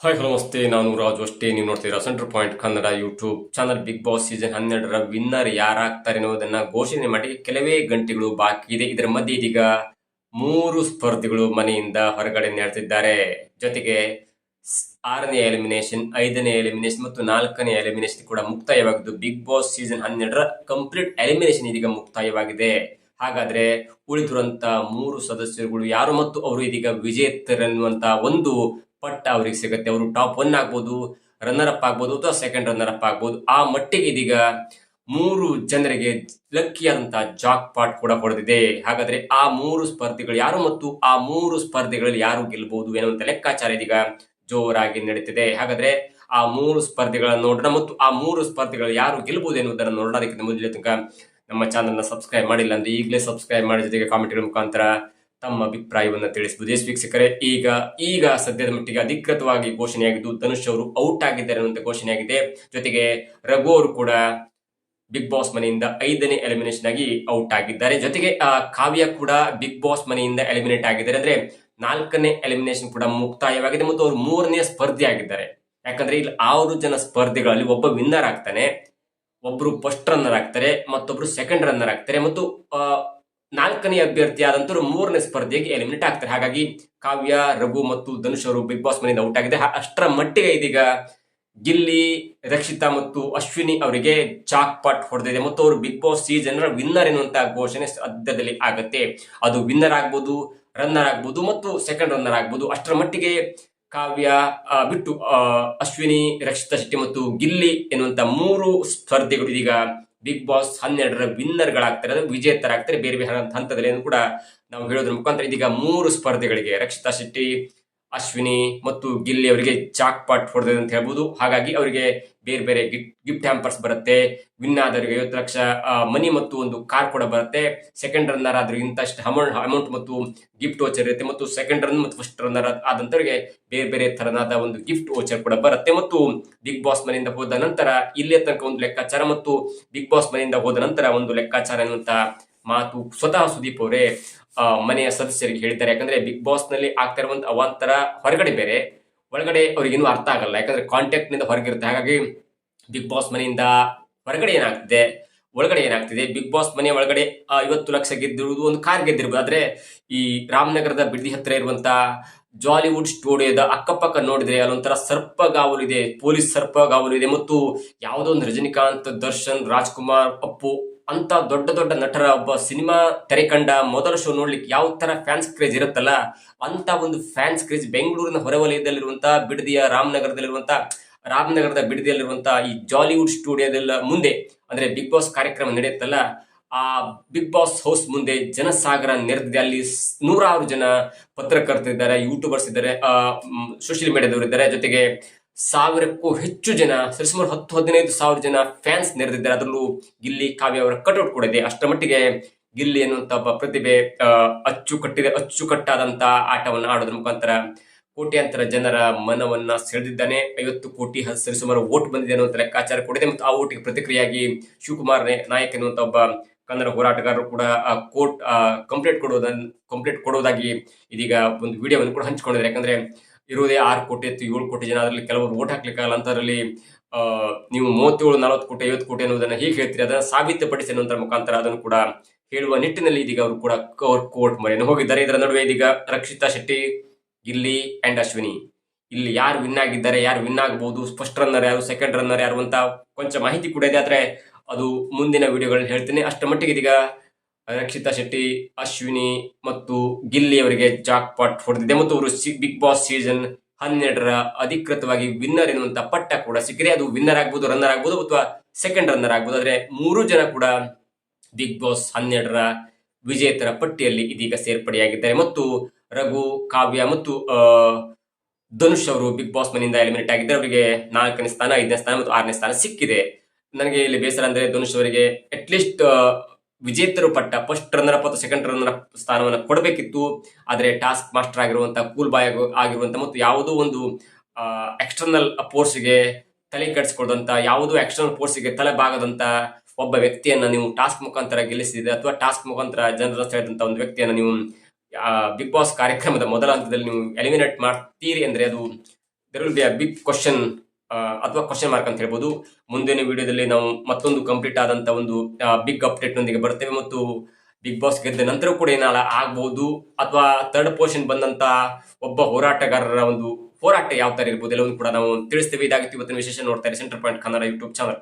Hi hello ನಮಸ್ತೆ, ನಾನು ರಾಜು ಅಷ್ಟೇ. ನೀವು ನೋಡ್ತೀರಾ centre point Kannada YouTube channel. Bigg Boss season 12ರ ವಿನ್ನರ್ ಯಾರಾಗ್ತಾರೆ ಅನ್ನೋದನ್ನ ಘೋಷಣೆ ಮಾಡಿ ಕೆಲವೇ ಗಂಟೆಗಳು ಬಾಕಿ ಇದೆ. ಇದರ ಮಧ್ಯೆ ಇದೀಗ 3 ಸ್ಪರ್ಧಿಗಳು ಮನೆಯಿಂದ ಹೊರಗಡೆ ನಡೆದಿದ್ದಾರೆ. ಜೊತೆಗೆ 6ನೇ ಎಲಿಮಿನೇಷನ್, 5ನೇ ಎಲಿಮಿನೇಷನ್ ಮತ್ತು 4ನೇ ಎಲಿಮಿನೇಷನ್ ಕೂಡ ಮುಕ್ತಾಯವಾಗಿದ್ದು ಬಿಗ್ ಬಾಸ್ ಸೀಸನ್ 12ರ ಕಂಪ್ಲೀಟ್ ಎಲಿಮಿನೇಷನ್ ಇದೀಗ ಮುಕ್ತಾಯವಾಗಿದೆ. ಹಾಗಾದ್ರೆ ಉಳಿದಿರುವಂತ 3 ಸದಸ್ಯರುಗಳು ಯಾರು ಮತ್ತು ಅವರು ಇದೀಗ ವಿಜೇತರೆನ್ನುವಂತ ಒಂದು ಪಟ್ಟ ಅವ್ರಿಗೆ ಸಿಗುತ್ತೆ. ಅವರು ಟಾಪ್ 1 ಆಗ್ಬೋದು, ರನ್ನರ್ ಅಪ್ ಆಗ್ಬೋದು ಅಥವಾ ಸೆಕೆಂಡ್ ರನ್ನರ್ ಅಪ್ ಆಗ್ಬೋದು. ಆ ಮಟ್ಟಿಗೆ ಇದೀಗ 3 ಜನರಿಗೆ ಲಕ್ಕಿಯಾದಂತಹ ಜಾಕ್ ಪಾಟ್ ಕೂಡ ಹೊಡೆದಿದೆ. ಹಾಗಾದ್ರೆ ಆ 3 ಸ್ಪರ್ಧಿಗಳು ಯಾರು ಮತ್ತು ಆ 3 ಸ್ಪರ್ಧಿಗಳಲ್ಲಿ ಯಾರು ಗೆಲ್ಲಬಹುದು ಎನ್ನುವಂತ ಲೆಕ್ಕಾಚಾರ ಇದೀಗ ಜೋರಾಗಿ ನಡೀತಿದೆ. ಹಾಗಾದ್ರೆ ಆ 3 ಸ್ಪರ್ಧಿಗಳನ್ನ ನೋಡೋಣ ಮತ್ತು ಆ 3 ಸ್ಪರ್ಧಿಗಳು ಯಾರು ಗೆಲ್ಲಬಹುದು ಎನ್ನುವುದನ್ನು ನೋಡೋಣ. ಅದಕ್ಕಿಂತ ಮೊದಲೇ ತನಕ ನಮ್ಮ ಚಾನಲ್ನ ಸಬ್ಸ್ಕ್ರೈಬ್ ಮಾಡಿಲ್ಲ ಅಂದ್ರೆ ಈಗಲೇ ಸಬ್ಸ್ಕ್ರೈಬ್ ಮಾಡಿ, ಜೊತೆಗೆ ಕಾಮೆಂಟ್ಗಳ ಮುಖಾಂತರ ತಮ್ಮ ಅಭಿಪ್ರಾಯವನ್ನು ತಿಳಿಸಬಹುದು. ಎಸ್ ವೀಕ್ಷಕರೇ, ಈಗ ಸದ್ಯದ ಮಟ್ಟಿಗೆ ಅಧಿಕೃತವಾಗಿ ಘೋಷಣೆಯಾಗಿದ್ದು ಧನುಷ್ ಅವರು ಔಟ್ ಆಗಿದ್ದಾರೆ ಅನ್ನುವಂತ ಘೋಷಣೆಯಾಗಿದೆ. ಜೊತೆಗೆ ರಘು ಅವರು ಕೂಡ ಬಿಗ್ ಬಾಸ್ ಮನೆಯಿಂದ 5ನೇ ಎಲಿಮಿನೇಷನ್ ಆಗಿ ಔಟ್ ಆಗಿದ್ದಾರೆ. ಜೊತೆಗೆ ಕಾವ್ಯ ಕೂಡ ಬಿಗ್ ಬಾಸ್ ಮನೆಯಿಂದ ಎಲಿಮಿನೇಟ್ ಆಗಿದ್ದಾರೆ. ಅಂದ್ರೆ 4ನೇ ಎಲಿಮಿನೇಷನ್ ಕೂಡ ಮುಕ್ತಾಯವಾಗಿದೆ ಮತ್ತು ಅವರು 3ನೇ ಸ್ಪರ್ಧಿ ಆಗಿದ್ದಾರೆ. ಯಾಕಂದ್ರೆ ಇಲ್ಲಿ 6 ಜನ ಸ್ಪರ್ಧಿಗಳಲ್ಲಿ ಒಬ್ಬ ವಿನ್ನರ್ ಆಗ್ತಾನೆ, ಒಬ್ರು ಫಸ್ಟ್ ರನ್ನರ್ ಆಗ್ತಾರೆ, ಮತ್ತೊಬ್ರು ಸೆಕೆಂಡ್ ರನ್ನರ್ ಆಗ್ತಾರೆ ಮತ್ತು 4ನೇ ಅಭ್ಯರ್ಥಿ ಆದಂತರು 3ನೇ ಸ್ಪರ್ಧೆಗೆ ಎಲಿಮಿನೇಟ್ ಆಗ್ತಾರೆ. ಹಾಗಾಗಿ ಕಾವ್ಯ, ರಘು ಮತ್ತು ಧನುಷ್ ಅವರು ಬಿಗ್ ಬಾಸ್ ಮನೆಯಿಂದ ಔಟ್ ಆಗಿದೆ. ಅಷ್ಟರ ಮಟ್ಟಿಗೆ ಇದೀಗ ಗಿಲ್ಲಿ, ರಕ್ಷಿತಾ ಮತ್ತು ಅಶ್ವಿನಿ ಅವರಿಗೆ ಜಾಕ್ ಪಾಟ್ ಹೊಡೆದಿದೆ ಮತ್ತು ಅವರು ಬಿಗ್ ಬಾಸ್ ಸೀಸನ್ ವಿನ್ನರ್ ಎನ್ನುವಂತಹ ಘೋಷಣೆ ಸದ್ಯದಲ್ಲಿ ಆಗತ್ತೆ. ಅದು ವಿನ್ನರ್ ಆಗ್ಬೋದು, ರನ್ನರ್ ಆಗ್ಬೋದು ಮತ್ತು ಸೆಕೆಂಡ್ ರನ್ನರ್ ಆಗ್ಬೋದು. ಅಷ್ಟರ ಮಟ್ಟಿಗೆ ಕಾವ್ಯ ಬಿಟ್ಟು ಅಶ್ವಿನಿ, ರಕ್ಷಿತಾ ಶೆಟ್ಟಿ ಮತ್ತು ಗಿಲ್ಲಿ ಎನ್ನುವಂತ 3 ಸ್ಪರ್ಧಿಗಳು ಇದೀಗ ಬಿಗ್ ಬಾಸ್ 12ರ ವಿನ್ನರ್ ಗಳಾಗ್ತಾರೆ, ವಿಜೇತರಾಗ್ತಾರೆ. ಬೇರೆ ಬೇರೆ ಹಂತದಲ್ಲಿ ಕೂಡ ನಾವು ಹೇಳೋದ್ರ ಮುಖಾಂತರ ಇದೀಗ 3 ಸ್ಪರ್ಧಿಗಳಿಗೆ ರಕ್ಷಿತಾ ಶೆಟ್ಟಿ, ಅಶ್ವಿನಿ ಮತ್ತು ಗಿಲ್ಲಿ ಅವರಿಗೆ ಜಾಕ್ ಪಾಟ್ ಹೊಡೆದಿದೆ ಅಂತ ಹೇಳ್ಬೋದು. ಹಾಗಾಗಿ ಅವರಿಗೆ ಬೇರೆ ಬೇರೆ ಗಿಫ್ಟ್ ಹ್ಯಾಂಪರ್ಸ್ ಬರುತ್ತೆ. ವಿನ್ ಆದವರಿಗೆ 50 ಲಕ್ಷ ಮನಿ ಮತ್ತು ಒಂದು ಕಾರ್ ಕೂಡ ಬರುತ್ತೆ. ಸೆಕೆಂಡ್ ರನ್ನರ್ ಆದ್ರೆ ಇಂತಷ್ಟು ಅಮೌಂಟ್ ಮತ್ತು ಗಿಫ್ಟ್ ವೋಚರ್ ಇರುತ್ತೆ ಮತ್ತು ಸೆಕೆಂಡ್ ರನ್ ಮತ್ತು ಫಸ್ಟ್ ರನ್ನರ್ ಆದಂತವರಿಗೆ ಬೇರೆ ಬೇರೆ ತರನಾದ ಒಂದು ಗಿಫ್ಟ್ ವೋಚರ್ ಕೂಡ ಬರುತ್ತೆ. ಮತ್ತು ಬಿಗ್ ಬಾಸ್ ಮನೆಯಿಂದ ಹೋದ ನಂತರ ಇಲ್ಲಿಯ ತನಕ ಒಂದು ಲೆಕ್ಕಾಚಾರ ಮತ್ತು ಬಿಗ್ ಬಾಸ್ ಮನೆಯಿಂದ ಹೋದ ನಂತರ ಒಂದು ಲೆಕ್ಕಾಚಾರ ಎನ್ನುವಂತ ಮಾತು ಸ್ವತಃ ಸುದೀಪ್ ಅವರೇ ಮನೆಯ ಸದಸ್ಯರಿಗೆ ಹೇಳಿದ್ದಾರೆ. ಯಾಕಂದ್ರೆ ಬಿಗ್ ಬಾಸ್ ನಲ್ಲಿ ಆಗ್ತಾ ಇರುವಂತ ಅವಾಂತರ ಹೊರಗಡೆ ಬೇರೆ, ಒಳಗಡೆ ಅವ್ರಿಗೆ ಇನ್ನೂ ಅರ್ಥ ಆಗಲ್ಲ. ಯಾಕಂದ್ರೆ ಕಾಂಟ್ಯಾಕ್ಟ್ ನಿಂದ ಹೊರಗಿರುತ್ತೆ. ಹಾಗಾಗಿ ಬಿಗ್ ಬಾಸ್ ಮನೆಯಿಂದ ಹೊರಗಡೆ ಏನಾಗ್ತಿದೆ, ಒಳಗಡೆ ಏನಾಗ್ತಿದೆ, ಬಿಗ್ ಬಾಸ್ ಮನೆಯ ಒಳಗಡೆ 50 ಲಕ್ಷ ಗೆದ್ದಿರುವುದು, ಒಂದು ಕಾರ್ ಗೆದ್ದಿರ್ಬೋದು. ಆದ್ರೆ ಈ ರಾಮನಗರದ ಬಿಡದಿ ಹತ್ರ ಇರುವಂತ ಜಾಲಿವುಡ್ ಸ್ಟುಡಿಯೋದ ಅಕ್ಕಪಕ್ಕ ನೋಡಿದ್ರೆ ಅಲ್ಲೊಂಥರ ಸರ್ಪಗಾವಲು ಇದೆ, ಪೊಲೀಸ್ ಸರ್ಪಗಾವಲು ಇದೆ. ಮತ್ತು ಯಾವುದೋ ಒಂದು ರಜನಿಕಾಂತ್, ದರ್ಶನ್, ರಾಜ್ಕುಮಾರ್, ಅಪ್ಪು ಅಂತ ದೊಡ್ಡ ದೊಡ್ಡ ನಟರ ಒಬ್ಬ ಸಿನಿಮಾ ತೆರೆ ಕಂಡ ಮೊದಲ ಶೋ ನೋಡ್ಲಿಕ್ಕೆ ಯಾವ ತರ ಫ್ಯಾನ್ಸ್ ಕ್ರೇಜ್ ಇರುತ್ತಲ್ಲ, ಅಂತ ಒಂದು ಫ್ಯಾನ್ಸ್ ಕ್ರೇಜ್ ಬೆಂಗಳೂರಿನ ಹೊರವಲಯದಲ್ಲಿರುವಂತ ಬಿಡದಿಯ ರಾಮನಗರದ ಬಿಡದಿಯಲ್ಲಿರುವಂತ ಈ ಜಾಲಿವುಡ್ ಸ್ಟುಡಿಯೋದೆಲ್ಲ ಮುಂದೆ, ಅಂದ್ರೆ ಬಿಗ್ ಬಾಸ್ ಕಾರ್ಯಕ್ರಮ ನಡೆಯುತ್ತಲ್ಲ, ಆ ಬಿಗ್ ಬಾಸ್ ಹೌಸ್ ಮುಂದೆ ಜನಸಾಗರ ನೆರೆದಿದೆ. ಅಲ್ಲಿ ನೂರಾರು ಜನ ಪತ್ರಕರ್ತರಿದ್ದಾರೆ, ಯೂಟ್ಯೂಬರ್ಸ್ ಇದ್ದಾರೆ, ಸೋಷಿಯಲ್ ಮೀಡಿಯಾದವರು ಇದ್ದಾರೆ. ಜೊತೆಗೆ 1000ಕ್ಕೂ ಹೆಚ್ಚು ಜನ, ಸರಿಸುಮಾರು 10-15 ಸಾವಿರ ಜನ ಫ್ಯಾನ್ಸ್ ನೆರೆದಿದ್ದಾರೆ. ಅದರಲ್ಲೂ ಗಿಲ್ಲಿ, ಕಾವ್ಯ ಅವರ ಕಟೌಟ್ ಕೂಡ ಇದೆ. ಅಷ್ಟರ ಮಟ್ಟಿಗೆ ಗಿಲ್ಲಿ ಎನ್ನುವಂತ ಒಬ್ಬ ಪ್ರತಿಭೆ ಅಚ್ಚುಕಟ್ಟಾದಂತ ಆಟವನ್ನು ಆಡೋದ್ರ ಮುಖಾಂತರ ಕೋಟ್ಯಾಂತರ ಜನರ ಮನವನ್ನ ಸೆಳೆದಿದ್ದಾನೆ. 50 ಕೋಟಿ ಸರಿಸುಮಾರು ವೋಟ್ ಬಂದಿದೆ ಅನ್ನುವಂತ ಲೆಕ್ಕಾಚಾರ ಕೂಡಿದೆ. ಮತ್ತು ಆ ಓಟಿಗೆ ಪ್ರತಿಕ್ರಿಯೆಯಾಗಿ ಶಿವಕುಮಾರ್ ನಾಯಕ್ ಎನ್ನುವಂತ ಒಬ್ಬ ಕನ್ನಡ ಹೋರಾಟಗಾರರು ಕೂಡ ಕಂಪ್ಲೇಂಟ್ ಕೊಡುವುದಾಗಿ ಇದೀಗ ಒಂದು ವಿಡಿಯೋವನ್ನು ಕೂಡ ಹಂಚಿಕೊಂಡಿದ್ದಾರೆ. ಯಾಕಂದ್ರೆ ಇರುವುದೇ 6 ಕೋಟಿ ಅಥವಾ 7 ಕೋಟಿ ಜನ, ಅದರಲ್ಲಿ ಕೆಲವರು ವೋಟ್ ಹಾಕ್ಲಿಕ್ಕಾಗಲ್ಲ. ಅಂತದ್ರಲ್ಲಿ ನೀವು 37, 40 ಕೋಟಿ, 50 ಕೋಟಿ ಅನ್ನೋದನ್ನ ಹೀಗೆ ಹೇಳ್ತೀರಿ, ಅದನ್ನ ಸಾಬೀತುಪಡಿಸಿ ಅನ್ನುವಂತ ಮುಖಾಂತರ ಅದನ್ನು ಕೂಡ ಹೇಳುವ ನಿಟ್ಟಿನಲ್ಲಿ ಇದೀಗ ಅವರು ಕೂಡ ಕೋರ್ಟ್ ಮೊರೆಯನ್ನು ಹೋಗಿದ್ದಾರೆ. ಇದರ ನಡುವೆ ಇದೀಗ ರಕ್ಷಿತಾ ಶೆಟ್ಟಿ, ಗಿಲ್ಲಿ ಅಂಡ್ ಅಶ್ವಿನಿ, ಇಲ್ಲಿ ಯಾರು ವಿನ್ ಆಗಿದ್ದಾರೆ, ಯಾರು ವಿನ್ ಆಗಬಹುದು, ಫಸ್ಟ್ ರನ್ನರ್ ಯಾರು, ಸೆಕೆಂಡ್ ರನ್ನರ್ ಯಾರು ಅಂತ ಕೊಂಚ ಮಾಹಿತಿ ಕೂಡ ಇದೆ. ಆದ್ರೆ ಅದು ಮುಂದಿನ ವಿಡಿಯೋಗಳಲ್ಲಿ ಹೇಳ್ತೀನಿ. ಅಷ್ಟರ ಮಟ್ಟಿಗೆ ಇದೀಗ ರಕ್ಷಿತಾ ಶೆಟ್ಟಿ, ಅಶ್ವಿನಿ ಮತ್ತು ಗಿಲ್ಲಿ ಅವರಿಗೆ ಜಾಕ್ ಪಾಟ್ ಹೊಡೆದಿದೆ ಮತ್ತು ಅವರು ಬಿಗ್ ಬಾಸ್ ಸೀಸನ್ 12ರ ಅಧಿಕೃತವಾಗಿ ವಿನ್ನರ್ ಎನ್ನುವಂತ ಪಟ್ಟ ಕೂಡ ಸಿಕ್ಕಿದೆ. ಅದು ವಿನ್ನರ್ ಆಗ್ಬೋದು, ರನ್ನರ್ ಆಗ್ಬೋದು ಅಥವಾ ಸೆಕೆಂಡ್ ರನ್ನರ್ ಆಗ್ಬೋದು. ಆದ್ರೆ 3 ಜನ ಕೂಡ ಬಿಗ್ ಬಾಸ್ 12ರ ವಿಜೇತರ ಪಟ್ಟಿಯಲ್ಲಿ ಇದೀಗ ಸೇರ್ಪಡೆಯಾಗಿದ್ದಾರೆ. ಮತ್ತು ರಘು, ಕಾವ್ಯ ಮತ್ತು ಧನುಷ್ ಅವರು ಬಿಗ್ ಬಾಸ್ ಮನೆಯಿಂದ ಎಲಿಮಿನೇಟ್ ಆಗಿದ್ದಾರೆ. ಅವರಿಗೆ 4ನೇ ಸ್ಥಾನ, 5ನೇ ಸ್ಥಾನ ಮತ್ತು 6ನೇ ಸ್ಥಾನ ಸಿಕ್ಕಿದೆ. ನನಗೆ ಇಲ್ಲಿ ಬೇಸರ ಅಂದ್ರೆ ಧನುಷ್ ಅವರಿಗೆ ಅಟ್ಲೀಸ್ಟ್ ವಿಜೇತರು ಪಟ್ಟ ಫಸ್ಟ್ ರನ್ನರ್ ಅಪ್ ಮತ್ತು ಸೆಕೆಂಡ್ ರನ್ನರ್ ಅಪ್ ಸ್ಥಾನವನ್ನು ಕೊಡಬೇಕಿತ್ತು. ಆದ್ರೆ ಟಾಸ್ಕ್ ಮಾಸ್ಟರ್ ಆಗಿರುವಂತ, ಕೂಲ್ ಬಾಯ್ ಆಗಿರುವಂತ ಮತ್ತು ಯಾವುದೋ ಒಂದು ಎಕ್ಸ್ಟರ್ನಲ್ ಫೋರ್ಸ್ಗೆ ತಲೆ ಕೆಡಿಸ್ಕೊಳ್ದಂತ, ಯಾವುದೋ ಎಕ್ಸ್ಟರ್ನಲ್ ಫೋರ್ಸ್ಗೆ ತಲೆ ಬಾಗದಂತ ಒಬ್ಬ ವ್ಯಕ್ತಿಯನ್ನ ನೀವು ಟಾಸ್ಕ್ ಮುಖಾಂತರ ಗೆಲ್ಲಿಸಿದ್ರೆ ಅಥವಾ ಟಾಸ್ಕ್ ಮುಖಾಂತರ ಜನರ ಸೆಳೆದಂತ ಒಂದು ವ್ಯಕ್ತಿಯನ್ನ ನೀವು ಬಿಗ್ ಬಾಸ್ ಕಾರ್ಯಕ್ರಮದ ಮೊದಲ ಹಂತದಲ್ಲಿ ನೀವು ಎಲಿಮಿನೇಟ್ ಮಾಡ್ತೀರಿ ಅಂದ್ರೆ ಅದು there will be a big question ಅಥವಾ ಕ್ವಶನ್ ಮಾರ್ಕ್ ಅಂತ ಹೇಳ್ಬೋದು. ಮುಂದಿನ ವಿಡಿಯೋದಲ್ಲಿ ನಾವು ಮತ್ತೊಂದು ಕಂಪ್ಲೀಟ್ ಆದಂತ ಒಂದು ಬಿಗ್ ಅಪ್ಡೇಟ್ ನೊಂದಿಗೆ ಬರ್ತೇವೆ ಮತ್ತು ಬಿಗ್ ಬಾಸ್ ಗೆದ್ದ ನಂತರ ಕೂಡ ಏನಾಲ ಆಗ್ಬಹುದು ಅಥವಾ ಥರ್ಡ್ ಪೊಸಿಷನ್ ಬಂದಂತ ಒಬ್ಬ ಹೋರಾಟಗಾರರ ಒಂದು ಹೋರಾಟ ಯಾವ ತರ ಇರ್ಬೋದು ಎಲ್ಲವನ್ನು ಕೂಡ ನಾವು ತಿಳಿಸ್ತೇವೆ. ಇದಾಗಿತ್ತು ಇವತ್ತಿನ ವಿಶೇಷ. ನೋಡ್ತಾ ಇರಿ centre point Kannada YouTube channel.